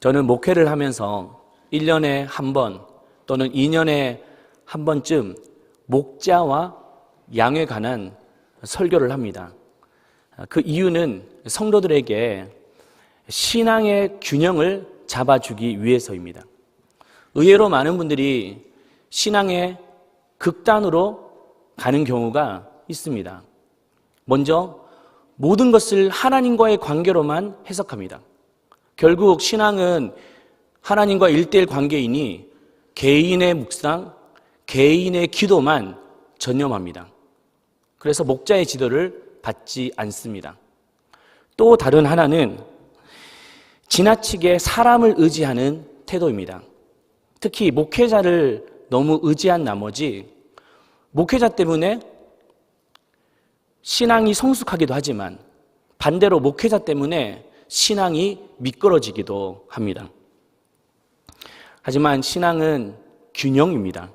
저는 목회를 하면서 1년에 한 번 또는 2년에 한 번쯤 목자와 양에 관한 설교를 합니다. 그 이유는 성도들에게 신앙의 균형을 잡아주기 위해서입니다. 의외로 많은 분들이 신앙의 극단으로 가는 경우가 있습니다. 먼저 모든 것을 하나님과의 관계로만 해석합니다. 결국 신앙은 하나님과 1:1 관계이니 개인의 묵상, 개인의 기도만 전념합니다. 그래서 목자의 지도를 받지 않습니다. 또 다른 하나는 지나치게 사람을 의지하는 태도입니다. 특히 목회자를 너무 의지한 나머지 목회자 때문에 신앙이 성숙하기도 하지만 반대로 목회자 때문에 신앙이 미끄러지기도 합니다. 하지만 신앙은 균형입니다.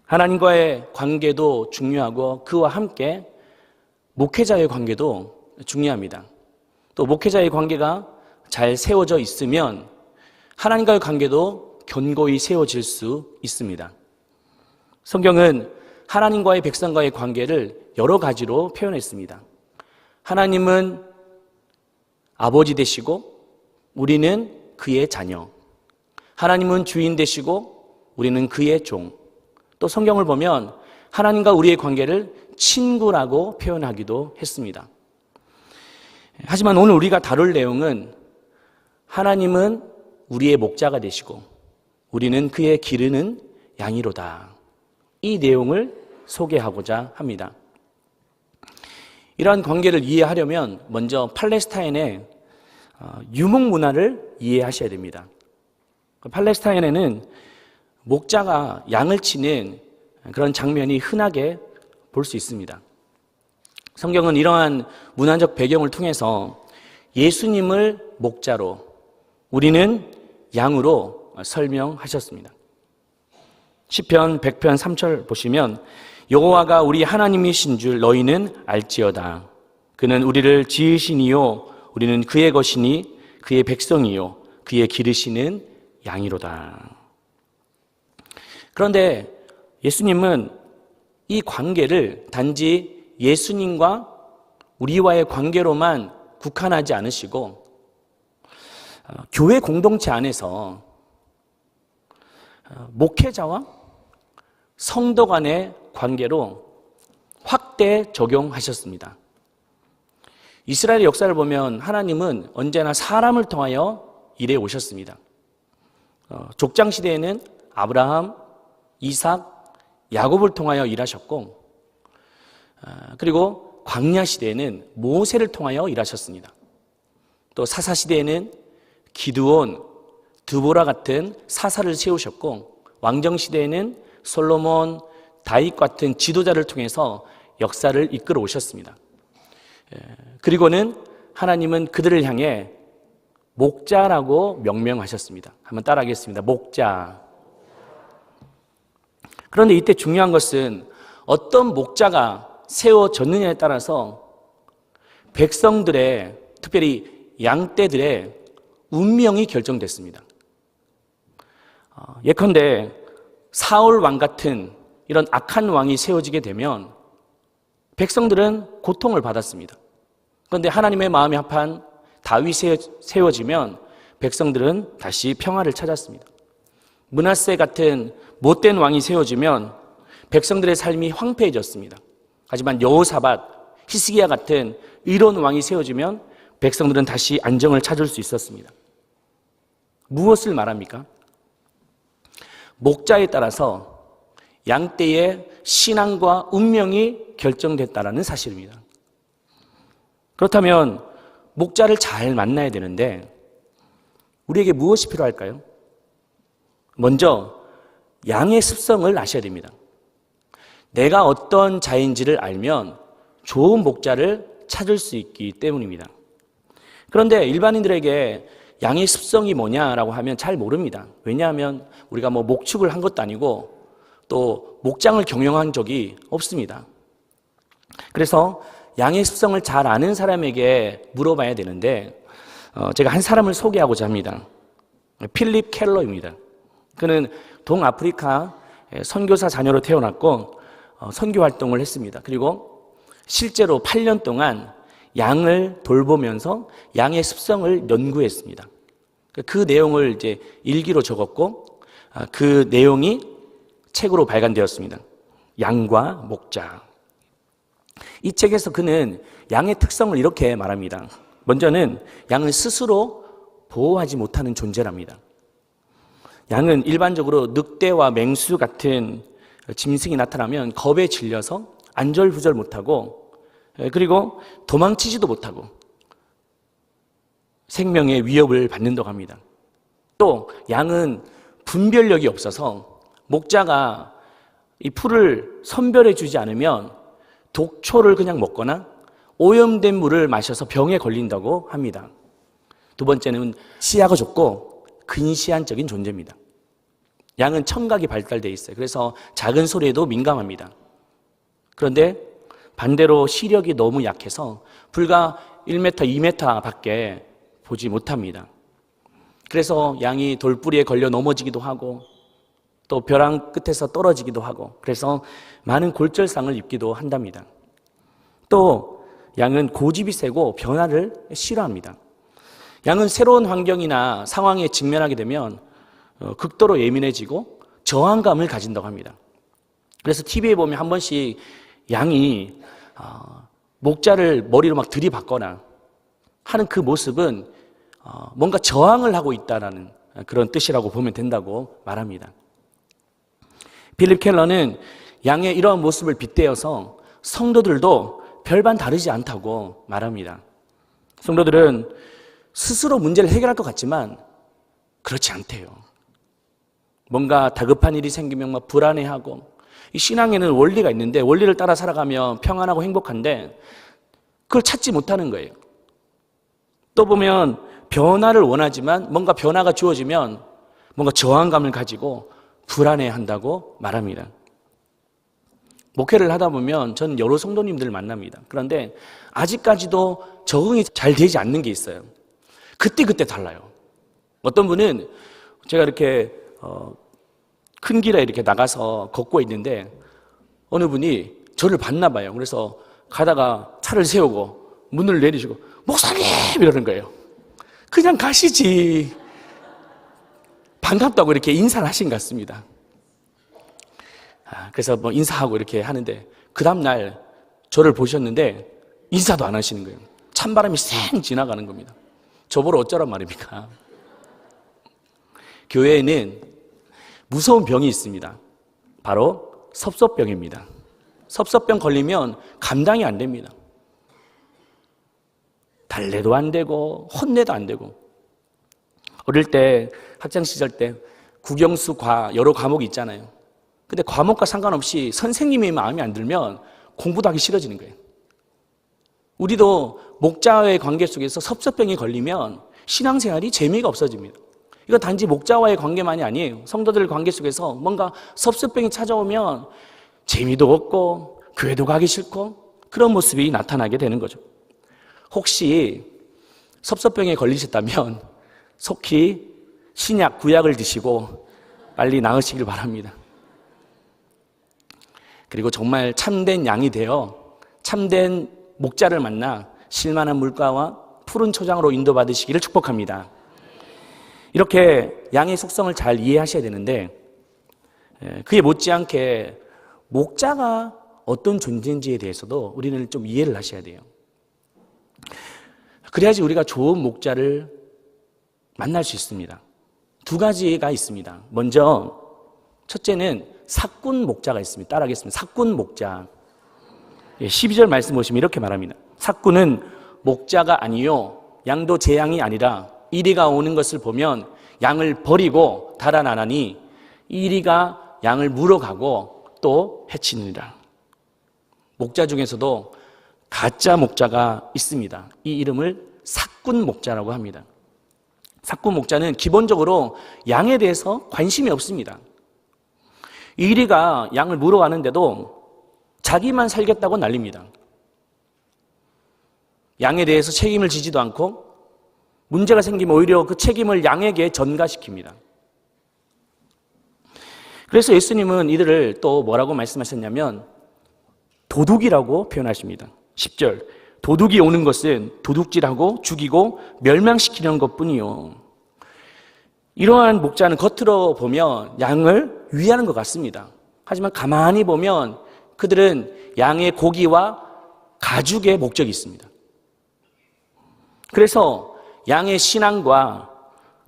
하나님과의 관계도 중요하고 그와 함께 목회자의 관계도 중요합니다. 또 목회자의 관계가 잘 세워져 있으면 하나님과의 관계도 견고히 세워질 수 있습니다. 성경은 하나님과의 백성과의 관계를 여러 가지로 표현했습니다. 하나님은 아버지 되시고 우리는 그의 자녀. 하나님은 주인 되시고 우리는 그의 종. 또 성경을 보면 하나님과 우리의 관계를 친구라고 표현하기도 했습니다. 하지만 오늘 우리가 다룰 내용은 하나님은 우리의 목자가 되시고 우리는 그의 기르는 양이로다. 이 내용을 소개하고자 합니다. 이러한 관계를 이해하려면 먼저 팔레스타인의 유목 문화를 이해하셔야 됩니다. 팔레스타인에는 목자가 양을 치는 그런 장면이 흔하게 볼 수 있습니다. 성경은 이러한 문화적 배경을 통해서 예수님을 목자로 우리는 양으로 설명하셨습니다. 시편 100편 3절 보시면 여호와가 우리 하나님이신 줄 너희는 알지어다. 그는 우리를 지으시니요 우리는 그의 것이니 그의 백성이요 그의 기르시는 양이로다. 그런데 예수님은 이 관계를 단지 예수님과 우리와의 관계로만 국한하지 않으시고 교회 공동체 안에서 목회자와 성도 간의 관계로 확대 적용하셨습니다. 이스라엘의 역사를 보면 하나님은 언제나 사람을 통하여 일해 오셨습니다. 족장 시대에는 아브라함, 이삭, 야곱을 통하여 일하셨고 그리고 광야 시대에는 모세를 통하여 일하셨습니다. 또 사사 시대에는 기드온, 드보라 같은 사사를 세우셨고 왕정 시대에는 솔로몬, 다윗 같은 지도자를 통해서 역사를 이끌어 오셨습니다. 그리고는 하나님은 그들을 향해 목자라고 명명하셨습니다. 한번 따라하겠습니다. 목자. 그런데 이때 중요한 것은 어떤 목자가 세워졌느냐에 따라서 백성들의, 특별히 양떼들의 운명이 결정됐습니다. 예컨대 사울 왕 같은 이런 악한 왕이 세워지게 되면 백성들은 고통을 받았습니다. 그런데 하나님의 마음이 합한 다윗이 세워지면 백성들은 다시 평화를 찾았습니다. 므낫세 같은 못된 왕이 세워지면 백성들의 삶이 황폐해졌습니다. 하지만 여호사밧, 히스기야 같은 의로운 왕이 세워지면 백성들은 다시 안정을 찾을 수 있었습니다. 무엇을 말합니까? 목자에 따라서 양떼의 신앙과 운명이 결정됐다는 사실입니다. 그렇다면 목자를 잘 만나야 되는데 우리에게 무엇이 필요할까요? 먼저 양의 습성을 아셔야 됩니다. 내가 어떤 자인지를 알면 좋은 목자를 찾을 수 있기 때문입니다. 그런데 일반인들에게 양의 습성이 뭐냐라고 하면 잘 모릅니다. 왜냐하면 우리가 목축을 한 것도 아니고 또 목장을 경영한 적이 없습니다. 그래서 양의 습성을 잘 아는 사람에게 물어봐야 되는데 제가 한 사람을 소개하고자 합니다. 필립 켈러입니다. 그는 동아프리카 선교사 자녀로 태어났고 선교 활동을 했습니다. 그리고 실제로 8년 동안 양을 돌보면서 양의 습성을 연구했습니다. 그 내용을 이제 일기로 적었고 그 내용이 책으로 발간되었습니다. 양과 목자. 이 책에서 그는 양의 특성을 이렇게 말합니다. 먼저는 양은 스스로 보호하지 못하는 존재랍니다. 양은 일반적으로 늑대와 맹수 같은 짐승이 나타나면 겁에 질려서 안절부절 못하고 그리고 도망치지도 못하고 생명의 위협을 받는다고 합니다. 또 양은 분별력이 없어서 목자가 이 풀을 선별해 주지 않으면 독초를 그냥 먹거나 오염된 물을 마셔서 병에 걸린다고 합니다. 두 번째는 시야가 좁고 근시안적인 존재입니다. 양은 청각이 발달되어 있어요. 그래서 작은 소리에도 민감합니다. 그런데 반대로 시력이 너무 약해서 불과 1m, 2m 밖에 보지 못합니다. 그래서 양이 돌뿌리에 걸려 넘어지기도 하고 또 벼랑 끝에서 떨어지기도 하고 그래서 많은 골절상을 입기도 한답니다. 또 양은 고집이 세고 변화를 싫어합니다. 양은 새로운 환경이나 상황에 직면하게 되면 극도로 예민해지고 저항감을 가진다고 합니다. 그래서 TV에 보면 한 번씩 양이 목자를 머리로 막 들이받거나 하는 그 모습은 뭔가 저항을 하고 있다는 그런 뜻이라고 보면 된다고 말합니다. 필립 켈러는 양의 이러한 모습을 빗대어서 성도들도 별반 다르지 않다고 말합니다. 성도들은 스스로 문제를 해결할 것 같지만 그렇지 않대요. 뭔가 다급한 일이 생기면 막 불안해하고 이 신앙에는 원리가 있는데 원리를 따라 살아가면 평안하고 행복한데 그걸 찾지 못하는 거예요. 또 보면 변화를 원하지만 뭔가 변화가 주어지면 뭔가 저항감을 가지고 불안해한다고 말합니다. 목회를 하다 보면 저는 여러 성도님들을 만납니다. 그런데 아직까지도 적응이 잘 되지 않는 게 있어요. 그때 달라요. 어떤 분은 제가 이렇게 큰 길에 이렇게 나가서 걷고 있는데 어느 분이 저를 봤나 봐요. 그래서 가다가 차를 세우고 문을 내리시고 목사님! 이러는 거예요. 그냥 가시지. 반갑다고 이렇게 인사를 하신 것 같습니다. 그래서 뭐 인사하고 이렇게 하는데 그 다음날 저를 보셨는데 인사도 안 하시는 거예요. 찬바람이 쌩 지나가는 겁니다. 저보러 어쩌란 말입니까? 교회에는 무서운 병이 있습니다. 바로 섭섭병입니다. 섭섭병 걸리면 감당이 안 됩니다. 달래도 안 되고 혼내도 안 되고 어릴 때 학창시절 때 국영수 여러 과목이 있잖아요. 근데 과목과 상관없이 선생님의 마음에 안 들면 공부도 하기 싫어지는 거예요. 우리도 목자와의 관계 속에서 섭섭병이 걸리면 신앙생활이 재미가 없어집니다. 이건 단지 목자와의 관계만이 아니에요. 성도들 관계 속에서 뭔가 섭섭병이 찾아오면 재미도 없고 교회도 가기 싫고 그런 모습이 나타나게 되는 거죠. 혹시 섭섭병에 걸리셨다면 속히 신약, 구약을 드시고 빨리 나으시길 바랍니다. 그리고 정말 참된 양이 되어 참된 목자를 만나 실만한 물가와 푸른 초장으로 인도받으시기를 축복합니다. 이렇게 양의 속성을 잘 이해하셔야 되는데 그에 못지않게 목자가 어떤 존재인지에 대해서도 우리는 좀 이해를 하셔야 돼요. 그래야지 우리가 좋은 목자를 만날 수 있습니다. 두 가지가 있습니다. 먼저 첫째는 사꾼 목자가 있습니다. 따라하겠습니다. 사꾼 목자. 12절 말씀 보시면 이렇게 말합니다. 사꾼은 목자가 아니요 양도 제 양이 아니라 이리가 오는 것을 보면 양을 버리고 달아나나니 이리가 양을 물어가고 또 해치느니라. 목자 중에서도 가짜 목자가 있습니다. 이 이름을 사꾼 목자라고 합니다. 사꾼 목자는 기본적으로 양에 대해서 관심이 없습니다. 이리가 양을 물어가는데도 자기만 살겠다고 난립니다. 양에 대해서 책임을 지지도 않고 문제가 생기면 오히려 그 책임을 양에게 전가시킵니다. 그래서 예수님은 이들을 또 뭐라고 말씀하셨냐면 도둑이라고 표현하십니다. 10절, 도둑이 오는 것은 도둑질하고 죽이고 멸망시키려는 것뿐이요. 이러한 목자는 겉으로 보면 양을 위하는 것 같습니다. 하지만 가만히 보면 그들은 양의 고기와 가죽의 목적이 있습니다. 그래서 양의 신앙과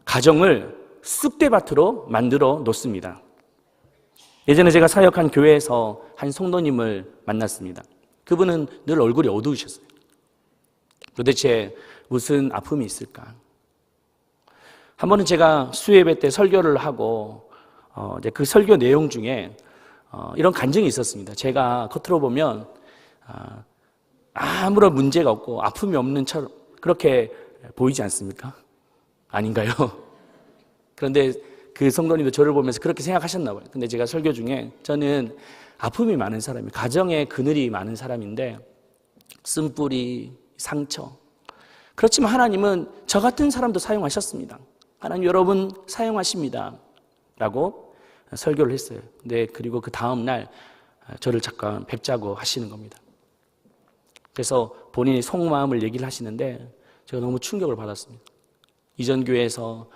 가정을 쑥대밭으로 만들어 놓습니다. 예전에 제가 사역한 교회에서 한 성도님을 만났습니다. 그분은 늘 얼굴이 어두우셨어요. 도대체 무슨 아픔이 있을까? 한 번은 제가 수요예배 때 설교를 하고 이제 그 설교 내용 중에 이런 간증이 있었습니다. 제가 겉으로 보면 아무런 문제가 없고 아픔이 없는 처럼 그렇게 보이지 않습니까? 아닌가요? 그런데 그 성도님도 저를 보면서 그렇게 생각하셨나 봐요. 근데 제가 설교 중에 저는 아픔이 많은 사람이에요. 가정에 그늘이 많은 사람인데 쓴뿌리, 상처. 그렇지만 하나님은 저 같은 사람도 사용하셨습니다. 하나님 여러분 사용하십니다. 라고 설교를 했어요. 근데 그리고 그 다음 날 저를 잠깐 뵙자고 하시는 겁니다. 그래서 본인이 속마음을 얘기를 하시는데 제가 너무 충격을 받았습니다. 이전 교회에서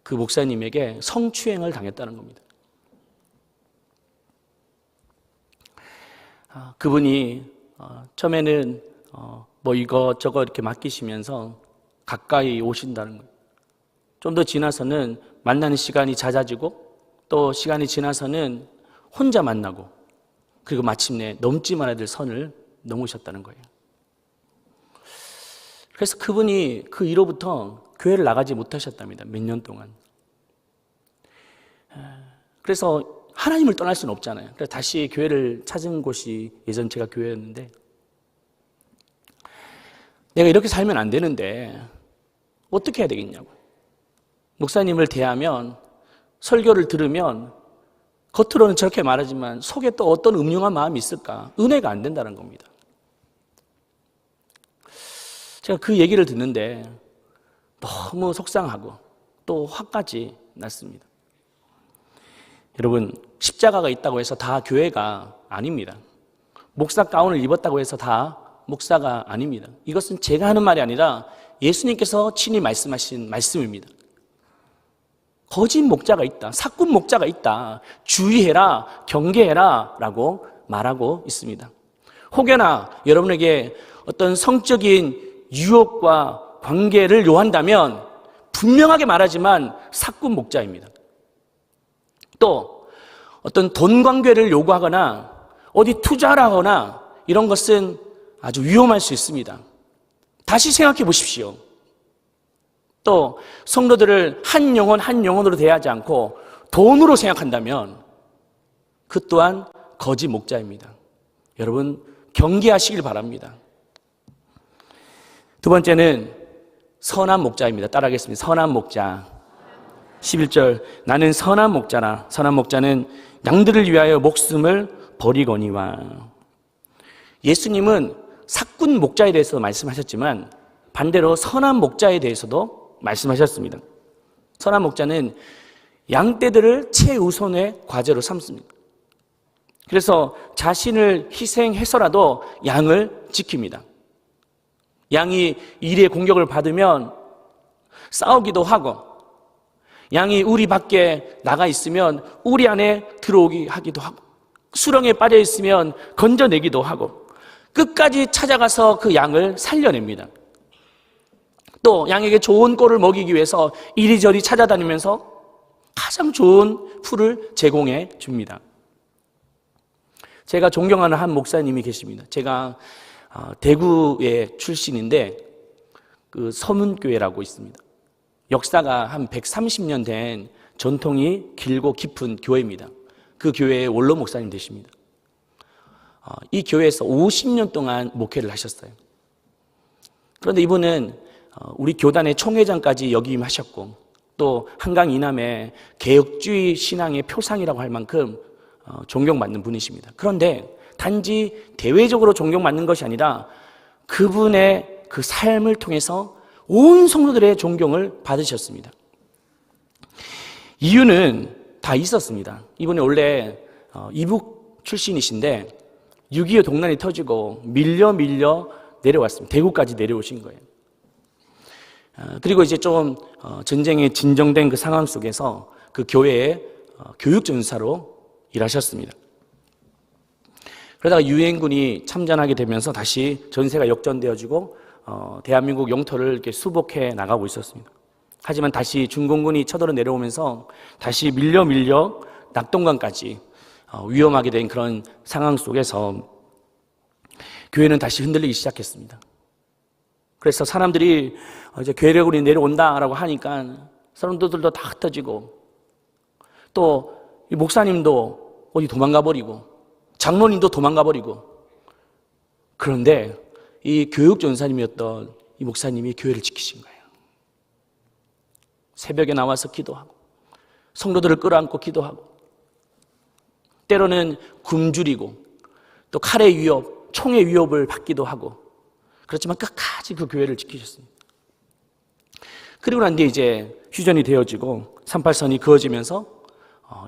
그 목사님에게 성추행을 당했다는 겁니다. 그분이 처음에는 뭐 이것저것 이렇게 맡기시면서 가까이 오신다는 거예요. 좀 더 지나서는 만나는 시간이 잦아지고 또 시간이 지나서는 혼자 만나고 그리고 마침내 넘지 말아야 될 선을 넘으셨다는 거예요. 그래서 그분이 그 이후로부터 교회를 나가지 못하셨답니다. 몇 년 동안. 그래서 하나님을 떠날 수는 없잖아요. 그래서 다시 교회를 찾은 곳이 예전 제가 교회였는데 내가 이렇게 살면 안 되는데 어떻게 해야 되겠냐고. 목사님을 대하면 설교를 들으면 겉으로는 저렇게 말하지만 속에 또 어떤 음흉한 마음이 있을까? 은혜가 안 된다는 겁니다. 제가 그 얘기를 듣는데 너무 속상하고 또 화까지 났습니다. 여러분, 십자가가 있다고 해서 다 교회가 아닙니다. 목사 가운을 입었다고 해서 다 목사가 아닙니다. 이것은 제가 하는 말이 아니라 예수님께서 친히 말씀하신 말씀입니다. 거짓 목자가 있다. 사꾼 목자가 있다. 주의해라. 경계해라. 라고 말하고 있습니다. 혹여나 여러분에게 어떤 성적인 유혹과 관계를 요한다면 분명하게 말하지만 사꾼 목자입니다. 또 어떤 돈 관계를 요구하거나 어디 투자를 하거나 이런 것은 아주 위험할 수 있습니다. 다시 생각해 보십시오. 또 성도들을 한 영혼 한 영혼으로 대하지 않고 돈으로 생각한다면 그 또한 거짓 목자입니다. 여러분 경계하시길 바랍니다. 두 번째는 선한 목자입니다. 따라하겠습니다. 선한 목자. 11절, 나는 선한 목자라. 선한 목자는 양들을 위하여 목숨을 버리거니와. 예수님은 사꾼 목자에 대해서 말씀하셨지만 반대로 선한 목자에 대해서도 말씀하셨습니다. 선한 목자는 양떼들을 최우선의 과제로 삼습니다. 그래서 자신을 희생해서라도 양을 지킵니다. 양이 이리의 공격을 받으면 싸우기도 하고 양이 우리 밖에 나가 있으면 우리 안에 들어오기 하기도 하고 수렁에 빠져 있으면 건져내기도 하고 끝까지 찾아가서 그 양을 살려냅니다. 또 양에게 좋은 꼴을 먹이기 위해서 이리저리 찾아다니면서 가장 좋은 풀을 제공해 줍니다. 제가 존경하는 한 목사님이 계십니다. 제가 대구의 출신인데 그 서문교회라고 있습니다. 역사가 한 130년 된 전통이 길고 깊은 교회입니다. 그 교회의 원로 목사님 되십니다. 이 교회에서 50년 동안 목회를 하셨어요. 그런데 이분은 우리 교단의 총회장까지 역임하셨고 또 한강 이남의 개혁주의 신앙의 표상이라고 할 만큼 존경받는 분이십니다. 그런데 단지 대외적으로 존경받는 것이 아니라 그분의 그 삶을 통해서 온 성도들의 존경을 받으셨습니다. 이유는 다 있었습니다. 이분이 원래 이북 출신이신데 6.25 동란이 터지고 밀려 내려왔습니다. 대구까지 내려오신 거예요. 그리고 이제 좀 전쟁에 진정된 그 상황 속에서 그 교회의 교육전사로 일하셨습니다. 그러다가 유엔군이 참전하게 되면서 다시 전세가 역전되어지고 대한민국 영토를 이렇게 수복해 나가고 있었습니다. 하지만 다시 중공군이 쳐들어 내려오면서 다시 밀려 낙동강까지 위험하게 된 그런 상황 속에서 교회는 다시 흔들리기 시작했습니다. 그래서 사람들이 이제 괴력으로 내려온다라고 하니까 사람들도 다 흩어지고 또 목사님도 어디 도망가 버리고 장로님도 도망가 버리고 그런데 이 교육전사님이었던 이 목사님이 교회를 지키신 거예요. 새벽에 나와서 기도하고 성도들을 끌어안고 기도하고 때로는 굶주리고 또 칼의 위협, 총의 위협을 받기도 하고 그렇지만 끝까지 그 교회를 지키셨습니다. 그리고 난 뒤에 이제 휴전이 되어지고 38선이 그어지면서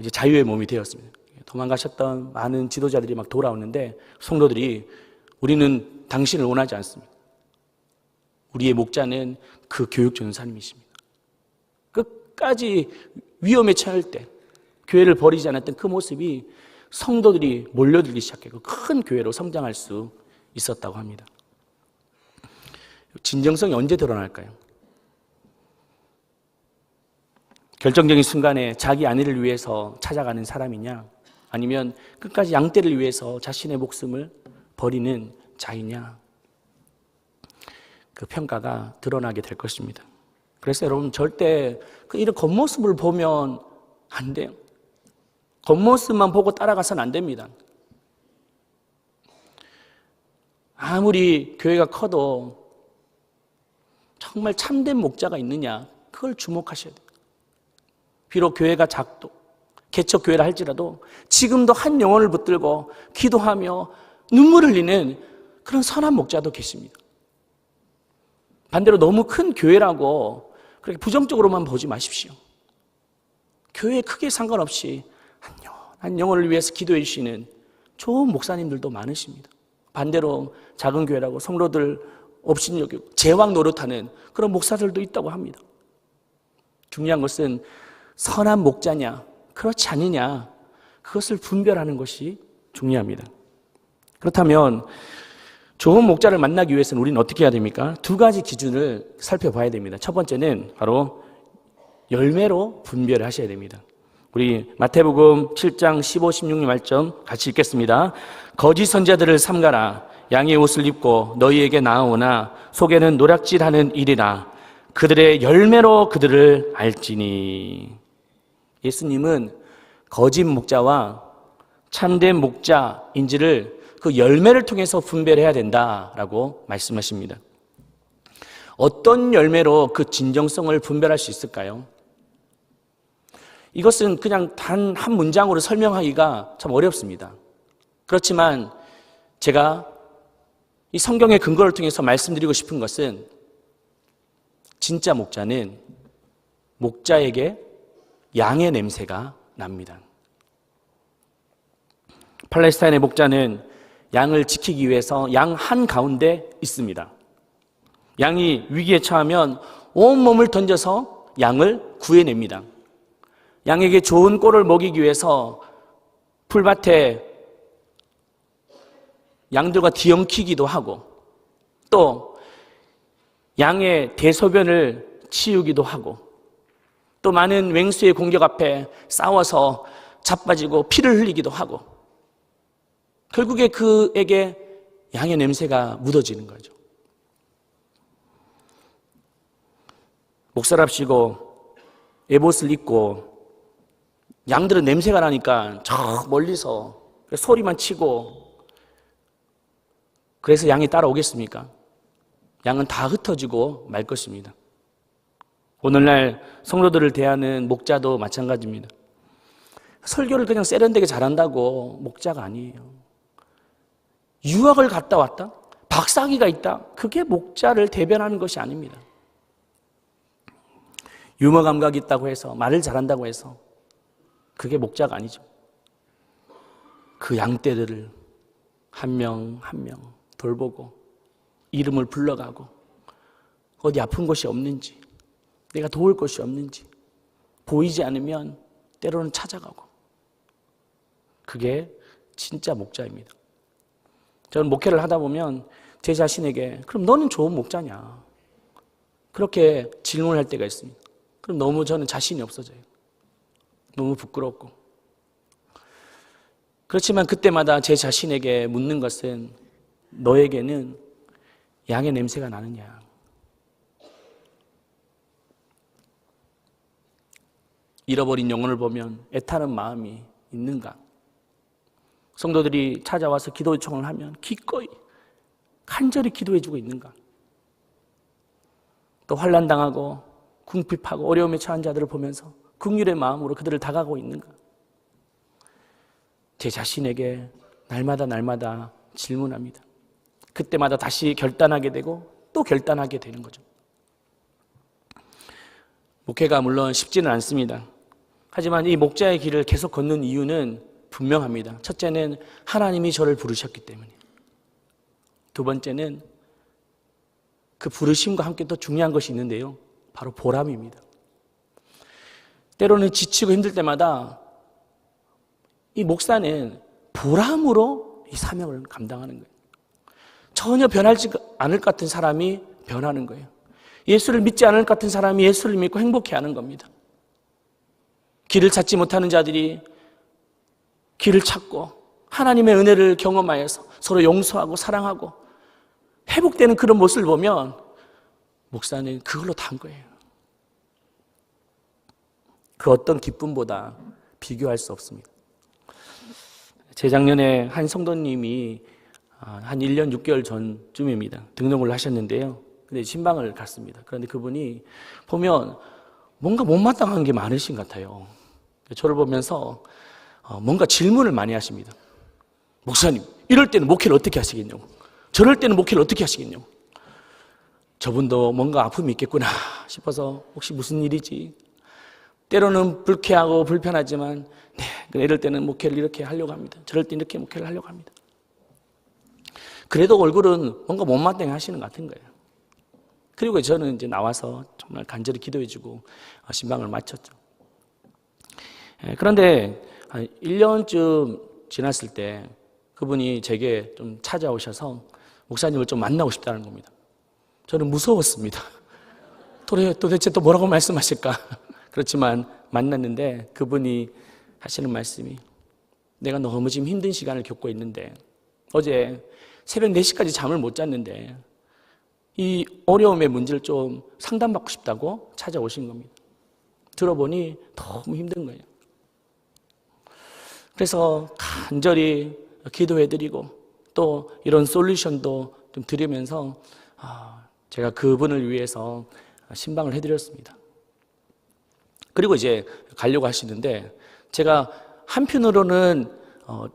이제 자유의 몸이 되었습니다. 도망가셨던 많은 지도자들이 막 돌아오는데 성도들이 우리는 당신을 원하지 않습니다. 우리의 목자는 그 교육전사님이십니다. 끝까지 위험에 처할 때 교회를 버리지 않았던 그 모습이 성도들이 몰려들기 시작했고 큰 교회로 성장할 수 있었다고 합니다. 진정성이 언제 드러날까요? 결정적인 순간에 자기 아내를 위해서 찾아가는 사람이냐 아니면 끝까지 양떼를 위해서 자신의 목숨을 버리는 자이냐 그 평가가 드러나게 될 것입니다. 그래서 여러분 절대 이런 겉모습을 보면 안 돼요. 겉모습만 보고 따라가서는 안 됩니다. 아무리 교회가 커도 정말 참된 목자가 있느냐 그걸 주목하셔야 돼요. 비록 교회가 작도 개척교회라 할지라도 지금도 한 영혼을 붙들고 기도하며 눈물을 흘리는 그런 선한 목자도 계십니다. 반대로 너무 큰 교회라고 그렇게 부정적으로만 보지 마십시오. 교회 크게 상관없이 한 영혼을 위해서 기도해 주시는 좋은 목사님들도 많으십니다. 반대로 작은 교회라고 성도들 업신여기고 제왕 노릇하는 그런 목사들도 있다고 합니다. 중요한 것은 선한 목자냐 그렇지 않느냐 그것을 분별하는 것이 중요합니다. 그렇다면 좋은 목자를 만나기 위해서는 우리는 어떻게 해야 됩니까? 두 가지 기준을 살펴봐야 됩니다. 첫 번째는 바로 열매로 분별을 하셔야 됩니다. 우리 마태복음 7장 15, 16절 말씀 같이 읽겠습니다. 거짓 선자들을 삼가라. 양의 옷을 입고 너희에게 나아오나 속에는 노략질하는 일이라. 그들의 열매로 그들을 알지니. 예수님은 거짓 목자와 참된 목자인지를 그 열매를 통해서 분별해야 된다라고 말씀하십니다. 어떤 열매로 그 진정성을 분별할 수 있을까요? 이것은 그냥 단 한 문장으로 설명하기가 참 어렵습니다. 그렇지만 제가 이 성경의 근거를 통해서 말씀드리고 싶은 것은 진짜 목자는 목자에게 양의 냄새가 납니다. 팔레스타인의 목자는 양을 지키기 위해서 양 한가운데 있습니다. 양이 위기에 처하면 온몸을 던져서 양을 구해냅니다. 양에게 좋은 꼴을 먹이기 위해서 풀밭에 양들과 뒤엉키기도 하고 또 양의 대소변을 치우기도 하고 또 많은 맹수의 공격 앞에 싸워서 자빠지고 피를 흘리기도 하고 결국에 그에게 양의 냄새가 묻어지는 거죠. 목사랍시고 에봇을 입고 양들은 냄새가 나니까 저 멀리서 소리만 치고 그래서 양이 따라오겠습니까? 양은 다 흩어지고 말 것입니다. 오늘날 성도들을 대하는 목자도 마찬가지입니다. 설교를 그냥 세련되게 잘한다고 목자가 아니에요. 유학을 갔다 왔다? 박사학위가 있다? 그게 목자를 대변하는 것이 아닙니다. 유머 감각이 있다고 해서, 말을 잘한다고 해서 그게 목자가 아니죠. 그 양떼들을 한 명 한 명 돌보고 이름을 불러가고 어디 아픈 곳이 없는지, 내가 도울 곳이 없는지 보이지 않으면 때로는 찾아가고, 그게 진짜 목자입니다. 저는 목회를 하다 보면 제 자신에게 그럼 너는 좋은 목자냐? 그렇게 질문할 때가 있습니다. 그럼 너무 저는 자신이 없어져요. 너무 부끄럽고. 그렇지만 그때마다 제 자신에게 묻는 것은 너에게는 양의 냄새가 나느냐? 잃어버린 영혼을 보면 애타는 마음이 있는가? 성도들이 찾아와서 기도 요청을 하면 기꺼이 간절히 기도해주고 있는가? 또 환난당하고 궁핍하고 어려움에 처한 자들을 보면서 긍휼의 마음으로 그들을 다가가고 있는가? 제 자신에게 날마다 질문합니다. 그때마다 다시 결단하게 되고 또 결단하게 되는 거죠. 목회가 물론 쉽지는 않습니다. 하지만 이 목자의 길을 계속 걷는 이유는 분명합니다. 첫째는 하나님이 저를 부르셨기 때문이에요. 두 번째는 그 부르심과 함께 또 중요한 것이 있는데요. 바로 보람입니다. 때로는 지치고 힘들 때마다 이 목사는 보람으로 이 사명을 감당하는 거예요. 전혀 변하지 않을 것 같은 사람이 변하는 거예요. 예수를 믿지 않을 것 같은 사람이 예수를 믿고 행복해하는 겁니다. 길을 찾지 못하는 자들이 길을 찾고 하나님의 은혜를 경험하여서 서로 용서하고 사랑하고 회복되는 그런 모습을 보면 목사는 그걸로 단 거예요. 그 어떤 기쁨보다 비교할 수 없습니다. 재작년에 한 성도님이 한 1년 6개월 전쯤입니다. 등록을 하셨는데요. 근데 신방을 갔습니다. 그런데 그분이 보면 뭔가 못마땅한 게 많으신 것 같아요. 저를 보면서 뭔가 질문을 많이 하십니다. 목사님, 이럴 때는 목회를 어떻게 하시겠냐고. 저럴 때는 목회를 어떻게 하시겠냐고. 저분도 뭔가 아픔이 있겠구나 싶어서 혹시 무슨 일이지? 때로는 불쾌하고 불편하지만 이럴 때는 목회를 이렇게 하려고 합니다. 저럴 때 이렇게 목회를 하려고 합니다. 그래도 얼굴은 뭔가 못마땅해 하시는 것 같은 거예요. 그리고 저는 이제 나와서 정말 간절히 기도해주고 신방을 마쳤죠. 그런데 한 1년쯤 지났을 때 그분이 제게 좀 찾아오셔서 목사님을 좀 만나고 싶다는 겁니다. 저는 무서웠습니다. 도대체 또 뭐라고 말씀하실까? 그렇지만 만났는데 그분이 하시는 말씀이 내가 너무 지금 힘든 시간을 겪고 있는데 어제 새벽 4시까지 잠을 못 잤는데 이 어려움의 문제를 좀 상담받고 싶다고 찾아오신 겁니다. 들어보니 너무 힘든 거예요. 그래서 간절히 기도해드리고 또 이런 솔루션도 좀 드리면서 제가 그분을 위해서 신방을 해드렸습니다. 그리고 이제 가려고 하시는데 제가 한편으로는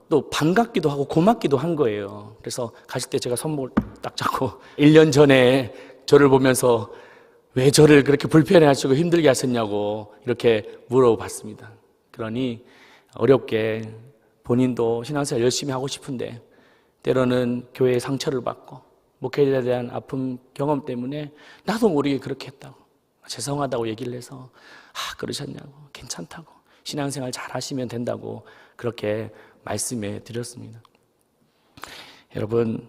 또 반갑기도 하고 고맙기도 한 거예요. 그래서 가실 때 제가 손목을 딱 잡고 1년 전에 저를 보면서 왜 저를 그렇게 불편해 하시고 힘들게 하셨냐고 이렇게 물어봤습니다. 그러니 어렵게 본인도 신앙생활 열심히 하고 싶은데 때로는 교회의 상처를 받고 목회자에 대한 아픔 경험 때문에 나도 모르게 그렇게 했다고 죄송하다고 얘기를 해서 그러셨냐고 괜찮다고 신앙생활 잘 하시면 된다고 그렇게 말씀해 드렸습니다. 여러분,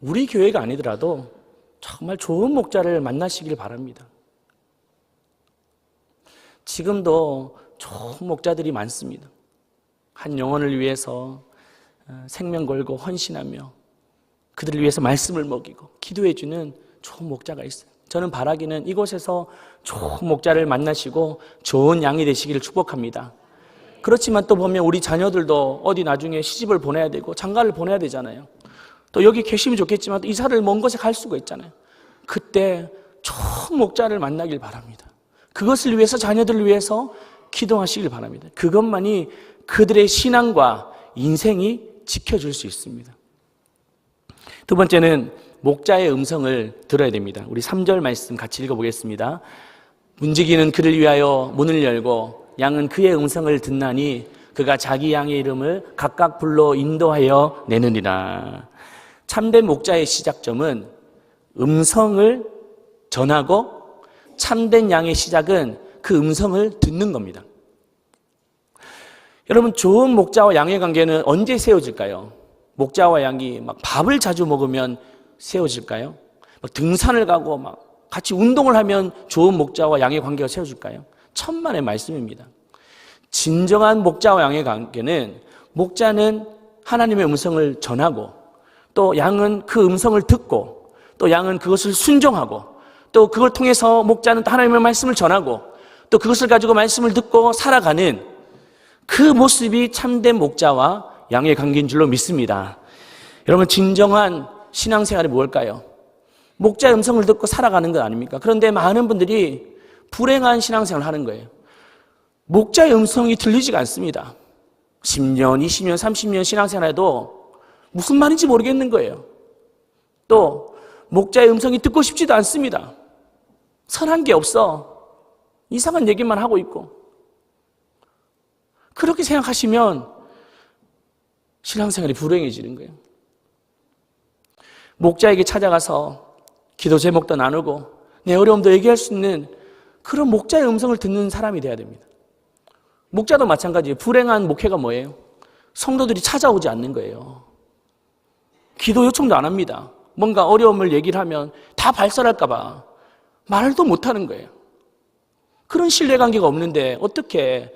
우리 교회가 아니더라도 정말 좋은 목자를 만나시길 바랍니다. 지금도 좋은 목자들이 많습니다. 한 영혼을 위해서 생명 걸고 헌신하며 그들을 위해서 말씀을 먹이고 기도해주는 좋은 목자가 있어요. 저는 바라기는 이곳에서 좋은 목자를 만나시고 좋은 양이 되시기를 축복합니다. 그렇지만 또 보면 우리 자녀들도 어디 나중에 시집을 보내야 되고 장가를 보내야 되잖아요. 또 여기 계시면 좋겠지만 또 이사를 먼 곳에 갈 수가 있잖아요. 그때 좋은 목자를 만나길 바랍니다. 그것을 위해서 자녀들을 위해서 기도하시길 바랍니다. 그것만이 그들의 신앙과 인생이 지켜줄 수 있습니다. 두 번째는 목자의 음성을 들어야 됩니다. 우리 3절 말씀 같이 읽어보겠습니다. 문지기는 그를 위하여 문을 열고 양은 그의 음성을 듣나니 그가 자기 양의 이름을 각각 불러 인도하여 내느니라. 참된 목자의 시작점은 음성을 전하고 참된 양의 시작은 그 음성을 듣는 겁니다. 여러분, 좋은 목자와 양의 관계는 언제 세워질까요? 목자와 양이 막 밥을 자주 먹으면 세워질까요? 막 등산을 가고 막 같이 운동을 하면 좋은 목자와 양의 관계가 세워질까요? 천만의 말씀입니다. 진정한 목자와 양의 관계는 목자는 하나님의 음성을 전하고 또 양은 그 음성을 듣고 또 양은 그것을 순종하고 또 그걸 통해서 목자는 또 하나님의 말씀을 전하고 또 그것을 가지고 말씀을 듣고 살아가는 그 모습이 참된 목자와 양의 관계인 줄로 믿습니다. 여러분, 진정한 신앙생활이 무엇일까요? 목자의 음성을 듣고 살아가는 것 아닙니까? 그런데 많은 분들이 불행한 신앙생활을 하는 거예요. 목자의 음성이 들리지가 않습니다. 10년, 20년, 30년 신앙생활해도 무슨 말인지 모르겠는 거예요. 또 목자의 음성이 듣고 싶지도 않습니다. 선한 게 없어. 이상한 얘기만 하고 있고. 그렇게 생각하시면 신앙생활이 불행해지는 거예요. 목자에게 찾아가서 기도 제목도 나누고 내 어려움도 얘기할 수 있는 그런 목자의 음성을 듣는 사람이 돼야 됩니다. 목자도 마찬가지예요. 불행한 목회가 뭐예요? 성도들이 찾아오지 않는 거예요. 기도 요청도 안 합니다. 뭔가 어려움을 얘기를 하면 다 발설할까 봐 말도 못하는 거예요. 그런 신뢰관계가 없는데 어떻게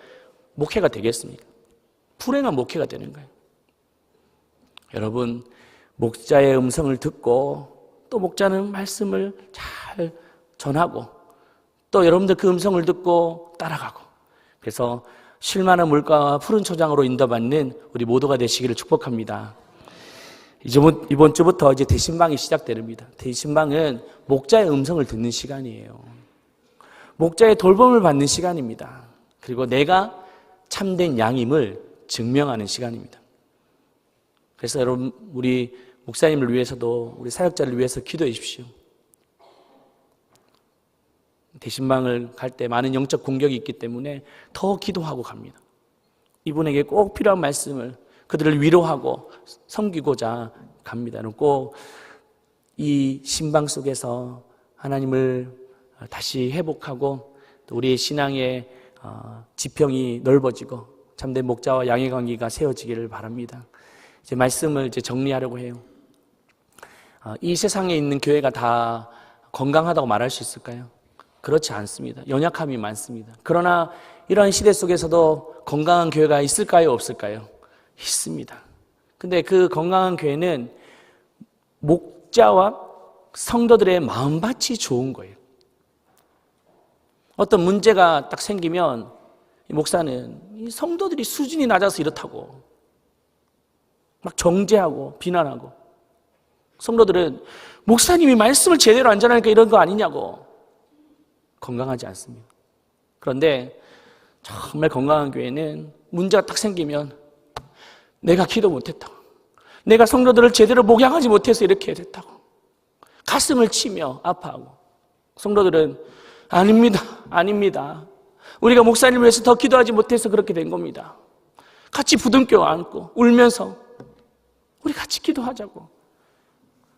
목회가 되겠습니까? 불행한 목회가 되는 거예요. 여러분, 목자의 음성을 듣고 또 목자는 말씀을 잘 전하고 또 여러분들 그 음성을 듣고 따라가고 그래서 쉴만한 물가와 푸른 초장으로 인도받는 우리 모두가 되시기를 축복합니다. 이번 주부터 이제 대신방이 시작됩니다. 대신방은 목자의 음성을 듣는 시간이에요. 목자의 돌봄을 받는 시간입니다. 그리고 내가 참된 양임을 증명하는 시간입니다. 그래서 여러분, 우리 목사님을 위해서도 우리 사역자를 위해서 기도해 주십시오. 대신방을 갈 때 많은 영적 공격이 있기 때문에 더 기도하고 갑니다. 이분에게 꼭 필요한 말씀을 그들을 위로하고 섬기고자 갑니다. 꼭 이 신방 속에서 하나님을 다시 회복하고 또 우리의 신앙의 지평이 넓어지고 참된 목자와 양의 관계가 세워지기를 바랍니다. 이제 말씀을 이제 정리하려고 해요. 이 세상에 있는 교회가 다 건강하다고 말할 수 있을까요? 그렇지 않습니다. 연약함이 많습니다. 그러나 이러한 시대 속에서도 건강한 교회가 있을까요? 없을까요? 있습니다. 근데 그 건강한 교회는 목자와 성도들의 마음밭이 좋은 거예요. 어떤 문제가 딱 생기면 이 목사는 이 성도들이 수준이 낮아서 이렇다고 막 정죄하고 비난하고 성도들은 목사님이 말씀을 제대로 안 전하니까 이런 거 아니냐고 건강하지 않습니다. 그런데 정말 건강한 교회는 문제가 딱 생기면 내가 기도 못했다고 내가 성도들을 제대로 목양하지 못해서 이렇게 됐다고 가슴을 치며 아파하고 성도들은 아닙니다. 우리가 목사님을 위해서 더 기도하지 못해서 그렇게 된 겁니다. 같이 부둥켜 안고 울면서 우리 같이 기도하자고.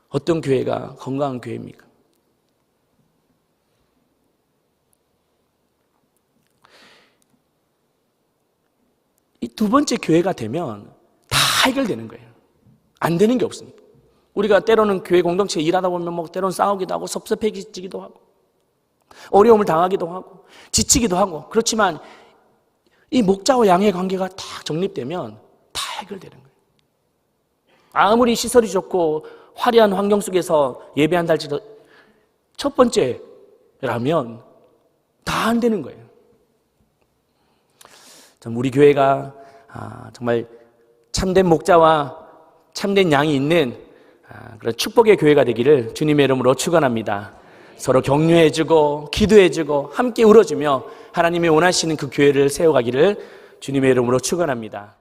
어떤 교회가 건강한 교회입니까? 이 두 번째 교회가 되면 다 해결되는 거예요. 안 되는 게 없습니다. 우리가 때로는 교회 공동체에 일하다 보면 뭐 때로는 싸우기도 하고 섭섭해지기도 하고 어려움을 당하기도 하고 지치기도 하고 그렇지만 이 목자와 양의 관계가 딱 정립되면 다 해결되는 거예요. 아무리 시설이 좋고 화려한 환경 속에서 예배한다 할지라도 첫 번째라면 다 안 되는 거예요. 우리 교회가 정말 참된 목자와 참된 양이 있는 그런 축복의 교회가 되기를 주님의 이름으로 축원합니다. 서로 격려해주고 기도해주고 함께 울어주며 하나님이 원하시는 그 교회를 세워가기를 주님의 이름으로 축원합니다.